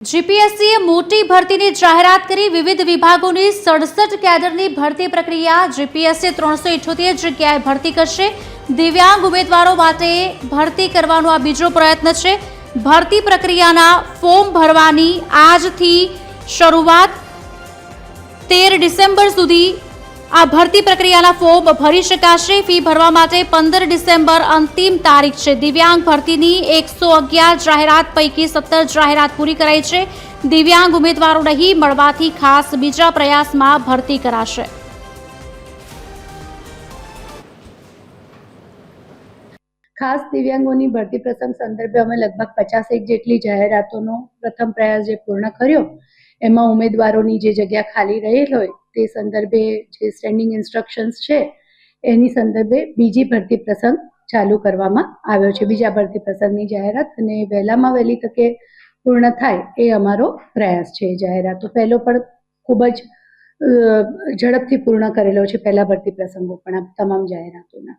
જીપીએસસીએ મોટી ભરતીની જાહેરાત કરી વિવિધ વિભાગોની 67 કેડરની ભરતી પ્રક્રિયા જીપીએસસી 378 જગ્યાએ ભરતી કરશે। દિવ્યાંગ ઉમેદવારો માટે ભરતી કરવાનો આ બીજો પ્રયત્ન છે। ભરતી પ્રક્રિયાના ફોર્મ ભરવાની આજથી શરૂઆત 13 ડિસેમ્બર સુધી આ ભરતી પ્રક્રિયાના ફોર્મ ભરી શકાશે। ફી ભરવા માટે 15 ડિસેમ્બર અંતિમ તારીખ છે। દિવ્યાંગ ભરતીની 111 જાહેરાત પૈકી 17 જાહેરાત પૂરી કરાઈ છે। દિવ્યાંગ ઉમેદવારો નહીં મળવાથી ખાસ બીજા પ્રયાસમાં ભરતી કરાશે। ખાસ દિવ્યાંગોની ભરતી પ્રસંગ સંદર્ભે અમે લગભગ 51 જેટલી જાહેરાતોનો પ્રથમ પ્રયાસ જે પૂર્ણ કર્યો, એમાં ઉમેદવારોની જે જગ્યા ખાલી રહેલ હોય તે સંદર્ભે જે સ્ટેન્ડિંગ ઇન્સ્ટ્રક્શન્સ છે એની સંદર્ભે બીજી ભરતી પ્રસંગ ચાલુ કરવામાં આવ્યો છે। બીજા ભરતી પ્રસંગની જાહેરાત અને વહેલામાં વહેલી તકે પૂર્ણ થાય એ અમારો પ્રયાસ છે। જાહેરાતો પહેલો પણ ખૂબ જ ઝડપથી પૂર્ણ કરેલો છે, પહેલા ભરતી પ્રસંગો પણ આ તમામ જાહેરાતોના।